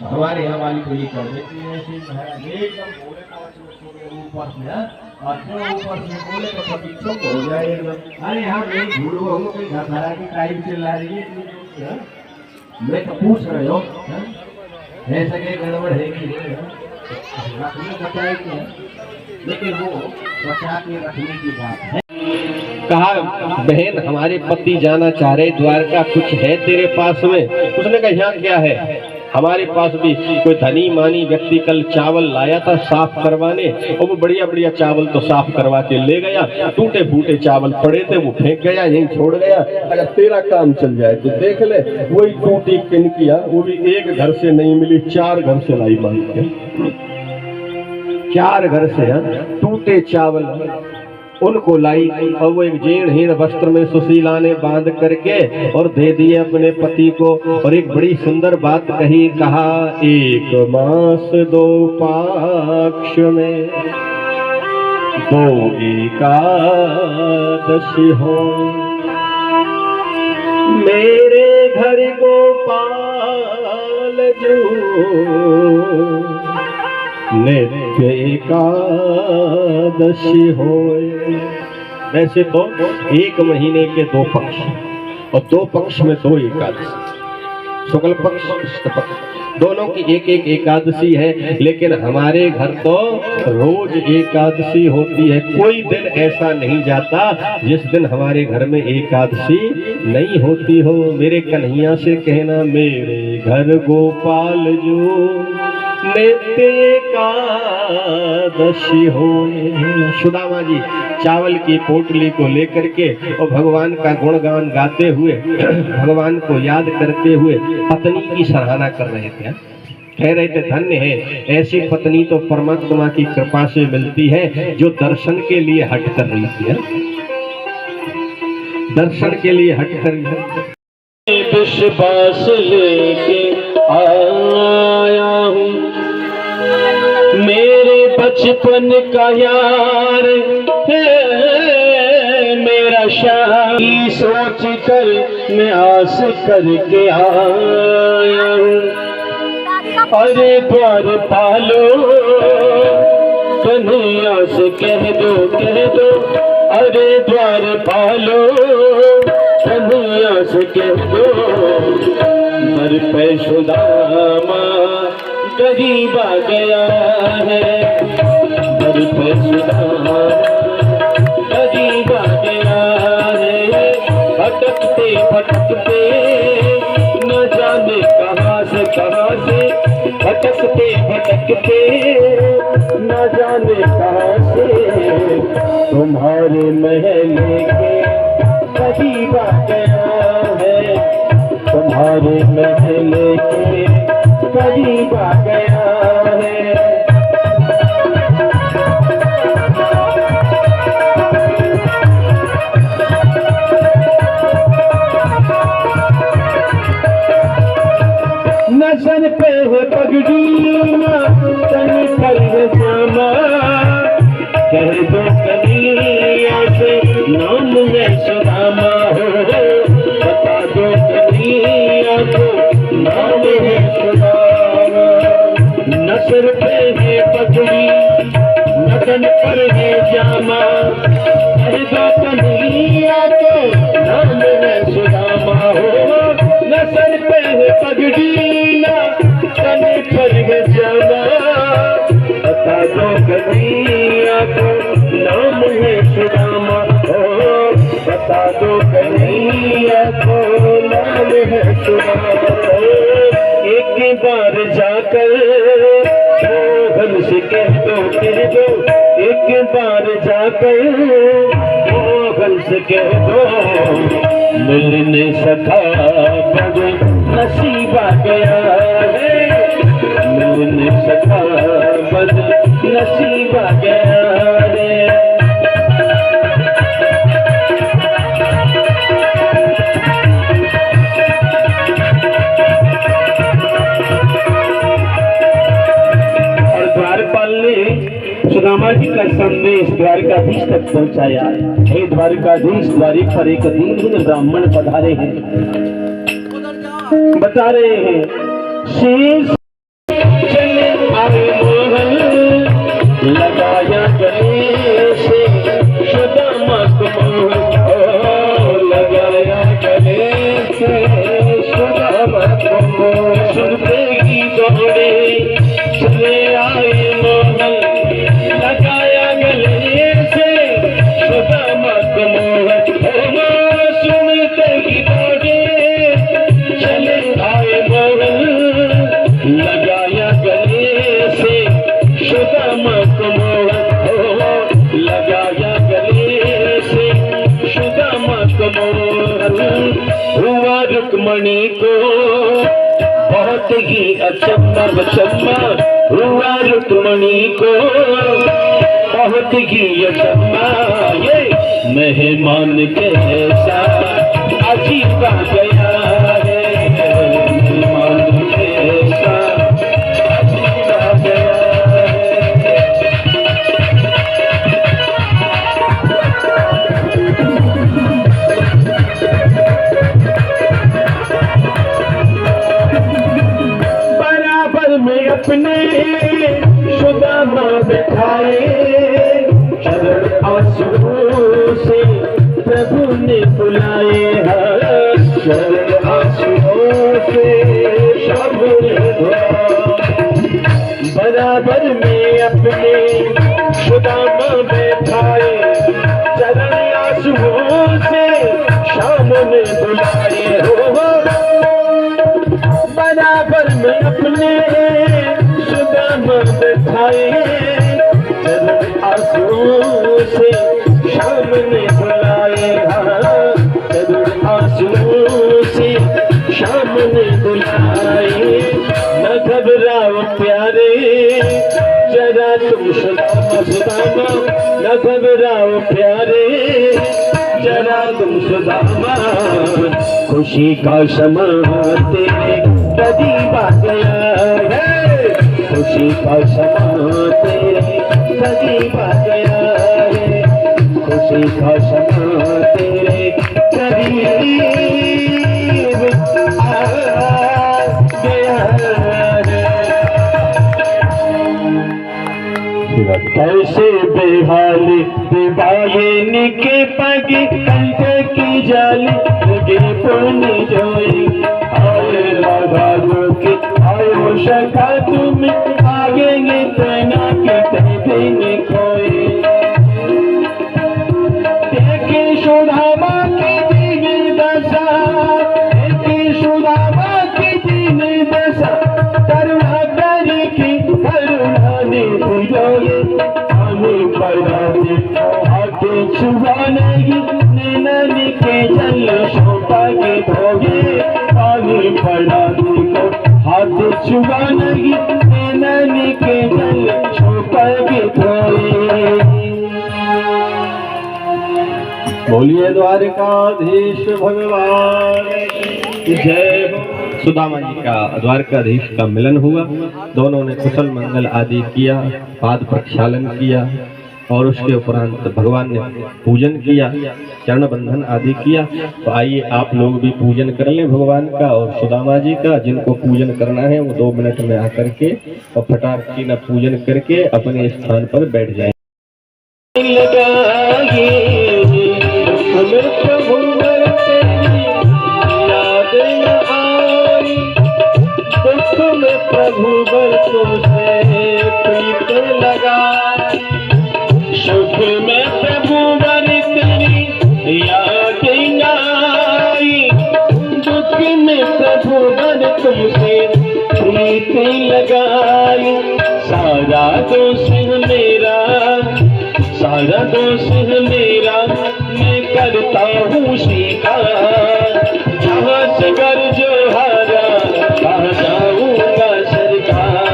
हमारे यहाँ वाली को ये कर देती है ऐसे महाराज एकदम बोले ऊपर से और जो ऊपर से बोले तो कभी चुप हो जाए एकदम। अरे हम नहीं झूठ बोलो कोई घबरा की टाइम चिल्ला रही है, मैं तो पूछ रहे हो ऐसा क्या गड़बड़ है कि रखने बचाएगी है, लेकिन वो बचा के रखने की बात है। कहा बहन हमारे पति जाना चाह रहे द्वारका, कुछ है तेरे पास में? उसने कहा यहाँ क्या है, हमारे पास भी कोई धनी मानी व्यक्ति कल चावल लाया था साफ करवाने, और वो बढ़िया बढ़िया चावल तो साफ करवा के ले गया, टूटे फूटे चावल पड़े थे वो फेंक गया, यहीं छोड़ गया। अगर तेरा काम चल जाए तो देख ले, वही टूटी किनकिया वो भी एक घर से नहीं मिली, 4 घर से लाई मांग के, 4 घर से टूटे चावल उनको लाई, और वो एक जीर्णहीन वस्त्र में सुशीला ने बांध करके और दे दिए अपने पति को। और एक बड़ी सुंदर बात कही, कहा 1 मास 2 पाक्ष में 2 एकादशी हो, मेरे घर गोपाल जो नित्य एकादशी होए। वैसे तो 1 महीने के 2 पक्ष और 2 पक्ष में 2 एकादशी, शुक्ल पक्ष कृष्ण पक्ष दोनों की एक एकादशी है, लेकिन हमारे घर तो रोज एकादशी होती है। कोई दिन ऐसा नहीं जाता जिस दिन हमारे घर में एकादशी नहीं होती हो। मेरे कन्हैया से कहना, मेरे घर गोपाल जो नित्य एकादशी होए। सुदामा जी चावल की पोटली को लेकर के और भगवान का गुणगान गाते हुए, भगवान को याद करते हुए पत्नी की सराहना कर रहे थे। कह रहे थे धन्य है ऐसी पत्नी तो परमात्मा की कृपा से मिलती है, जो दर्शन के लिए हट कर रही थी, दर्शन के लिए हट कर रही है। विश्वास लेके आया हूँ, मेरे बचपन का यार है मेरा शाही, सोच कर मैं आस करके आया हूँ। अरे द्वार पालो कन्हैया से कह दो, अरे द्वार पालो कन्हैया से कह दो, घर पे सुदामा गरीब आ गया है, घर पे सुदामा गरीब आ गया है। भटकते भटकते न जाने कहाँ से, भटकते भटकते न जाने कहाँ से, तुम्हारे महल के करीब आ गया है, तुम्हारे महल के करीब आ गया है। नजर पे है पगड़ी ना तन पर है जामा, कह दो कन्हैया से नाम है सुदामा हो, बता दो कन्हैया को नाम है सुदामा। नजर पे है पगड़ी नजर पर है जामा, कह दो कन्हैया को नाम है सुदामा हो। नजर पे है पगड़ी तने पर है जामा, बता दो कन्हैया को नाम है सुदामा हो, बता दो कन्हैया को नाम है सुदामा। एक बार जाकर मोहन से कह दो, एक बार जाकर मोहन से कह दो, मिलने सखा बद नसीब आ गया है, मिलने सखा बद नसीब आ गया है। और द्वारपाल ने सुदामा जी का संदेश द्वारकाधीश तक पहुंचाया। हे द्वारकाधीश, द्वारिक पर एक दीन ब्राह्मण पधारे हैं, बता रहे हैं शेष रुक्मणी को बहुत ही अचंभा हुआ, रुक्मणी को बहुत ही अचंभा। ये मेहमान कैसा अजीब आ गया है, मेहमान कैसा अजीब आ गया है। बराबर में अपने सुदामा बिठाए, चरण आंसुओं से प्रभु ने बुलाए, चरण आंसुओं से सब ने बुलाए। बराबर में अपने सुदामा बिठाए, चरण आंसुओं से शाम ने बुलाए हो। बराबर में अपने सुदामा बिठाए, चरण आंसुओं से शाम ने बुलाए, चरण आंसुओं से शाम ने बुलाए। न घबराओ प्यारे जरा तुम सुदामा सुदामा, न घबराओ प्यारे जरा तुम सुदामा, खुशी का समा तेरे करीब आ गया है, खुशी का समा तेरे करीब आ गया है, खुशी का समा तेरे करीब आ गया है। कैसे बेहाली दिवाये के पगे, कंधे की जाली लगे पुण्य जोई, आए लगा दो के आयो शका तुम आगे तना के देने कोई। देखे सुदामा की दीन दशा, देखे सुदामा की दीन दशा, करुणा करके करुणा ने बुझाए, आने पड़ा आके छुआने नैनन के जल शोभा के धोगे, पानी पड़ा को हाथ छुआने नैनन के जल शोभा के धोगे। बोलिए द्वारकाधीश भगवान की जय। सुदामा जी का द्वारकाधीश का मिलन हुआ, दोनों ने कुशल मंगल आदि किया, पाद प्रक्षालन किया और उसके उपरांत भगवान ने पूजन किया, चरण बंधन आदि किया। तो आइए आप लोग भी पूजन कर लें भगवान का और सुदामा जी का। जिनको पूजन करना है वो 2 मिनट में आकर के और फटाफट न पूजन करके अपने स्थान पर बैठ जाए। प्रभु बरसों से प्रीत लगाई, सुख में प्रभु बर तेरी याद आई, दुख में प्रभु बर तुमसे प्रीत लगाई। सारा दोष मेरा, सारा दोष मेरा मैं करता हूँ स्वीकार, जहाँ से कर जो हारा कहाँ जाऊँगा सरकार।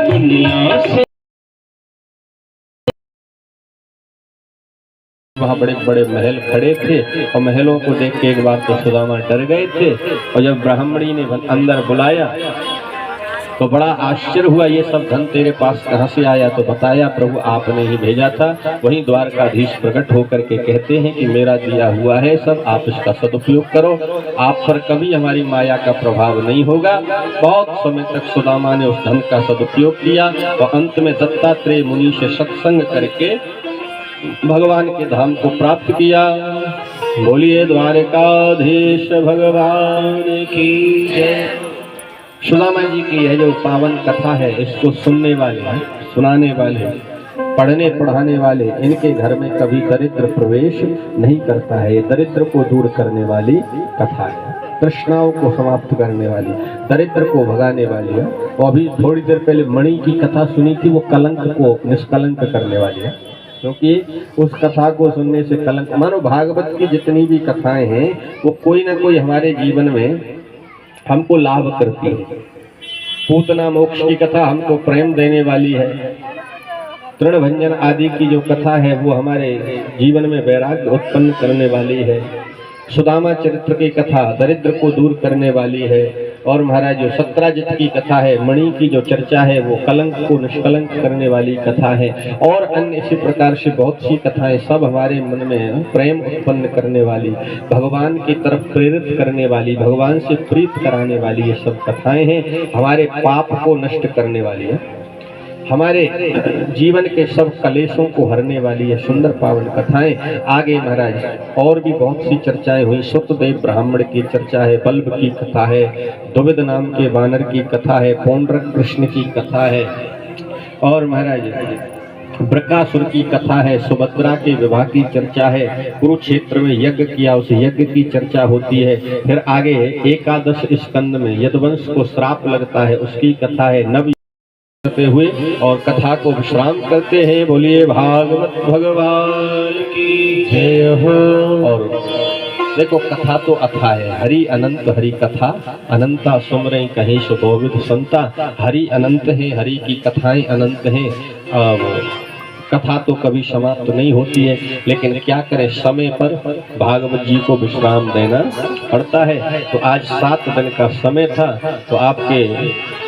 दुनिया से वहाँ बड़े बड़े महल खड़े थे और महलों को देख के एक बार तो सुदामा डर गए थे, और जब ब्राह्मणी ने अंदर बुलाया तो बड़ा आश्चर्य हुआ, ये सब धन तेरे पास कहाँ से आया? तो बताया प्रभु आपने ही भेजा था। वहीं द्वारकाधीश प्रकट होकर के कहते हैं कि मेरा दिया हुआ है सब, आप इसका सदुपयोग करो, आप पर कभी हमारी माया का प्रभाव नहीं होगा। बहुत समय तक सुदामा ने उस धन का सदुपयोग किया और अंत में दत्तात्रेय मुनि से सत्संग करके भगवान के धाम को प्राप्त किया। बोलिए द्वारकाधीश भगवान की जय। सुदामा जी की यह जो पावन कथा है, इसको सुनने वाले, सुनाने वाले, पढ़ने पढ़ाने वाले, इनके घर में कभी दरिद्र प्रवेश नहीं करता है। ये दरिद्र को दूर करने वाली कथा है, तृष्णाओं को समाप्त करने वाली, दरिद्र को भगाने वाली है। और अभी थोड़ी देर पहले मणि की कथा सुनी थी, वो कलंक को निष्कलंक करने वाली है। क्योंकि उस कथा को सुनने से कलंक, मानो भागवत की जितनी भी कथाएं हैं वो कोई ना कोई हमारे जीवन में हमको लाभ करती है। पूतना मोक्ष की कथा हमको प्रेम देने वाली है। तृणभंजन आदि की जो कथा है वो हमारे जीवन में वैराग्य उत्पन्न करने वाली है। सुदामा चरित्र की कथा दरिद्र को दूर करने वाली है। और महाराज जो सत्राजित की कथा है, मणि की जो चर्चा है वो कलंक को निष्कलंक करने वाली कथा है। और अन्य इसी प्रकार से बहुत सी कथाएं सब हमारे मन में प्रेम उत्पन्न करने वाली, भगवान की तरफ प्रेरित करने वाली, भगवान से प्रीत कराने वाली ये सब कथाएं हैं। हमारे पाप को नष्ट करने वाली है, हमारे जीवन के सब कलेशों को हरने वाली है सुंदर पावन कथाएं। आगे महाराज और भी बहुत सी चर्चाएं हुई। सुतदेव ब्राह्मण की चर्चा है, बल्ब की कथा है, द्विविध नाम के वानर की कथा है, पौंड्रक कृष्ण की कथा है, और महाराज ब्रकासुर की कथा है, सुभद्रा के विवाह की चर्चा है, कुरुक्षेत्र में यज्ञ किया उस यज्ञ की चर्चा होती है। फिर आगे एकादश स्कंद में यदुवंश को श्राप लगता है उसकी कथा है। नव करते हुए और कथा को विश्राम करते हैं। बोलिए भागवत भगवान की जय हो। और देखो कथा तो अथा है, हरि अनंत हरि कथा अनंता सुमरे कहीं सुगोविद संता। हरि अनंत है, हरि की कथाएं अनंत हैं। कथा तो कभी समाप्त नहीं होती है, लेकिन क्या करें समय पर भागवत जी को विश्राम देना पड़ता है। तो आज 7 दिन का समय था, तो आपके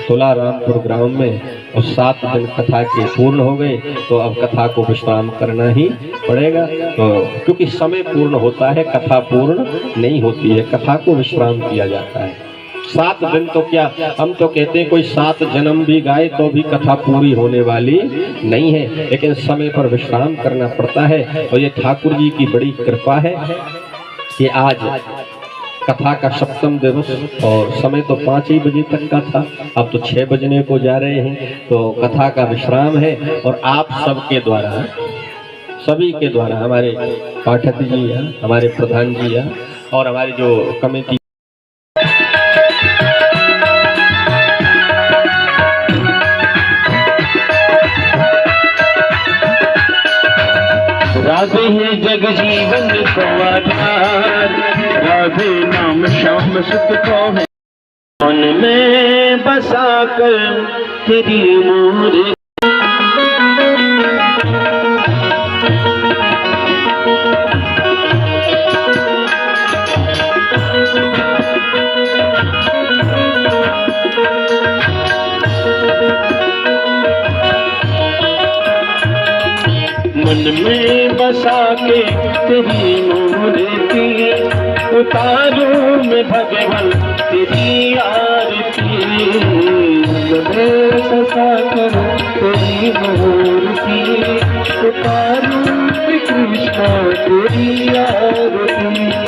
तुलारामपुर ग्राम में और 7 दिन कथा के पूर्ण हो गए, तो अब कथा को विश्राम करना ही पड़ेगा। तो क्योंकि समय पूर्ण होता है, कथा पूर्ण नहीं होती है, कथा को विश्राम किया जाता है। 7 दिन तो क्या, हम तो कहते हैं कोई 7 जन्म भी गाए तो भी कथा पूरी होने वाली नहीं है, लेकिन समय पर विश्राम करना पड़ता है। और ये ठाकुर जी की बड़ी कृपा है कि आज कथा का 7वां दिवस और समय तो 5 ही बजे तक का था, अब तो 6 बजने को जा रहे हैं। तो कथा का विश्राम है और आप सबके द्वारा, सभी के द्वारा, हमारे पाठक जी हैं, हमारे प्रधान जी हैं और हमारी जो कमेटी राधे है जग जीवन को आधार, राधे नाम श्याम सुख को है मन में बसा कर तेरी मोर। मन में बसा के तेरी मूर्ति उतारूं मैं भगवान तेरी आरती। मन में बसा कर तेरी मूर्ति उतारूं कृष्णा तेरी आरती।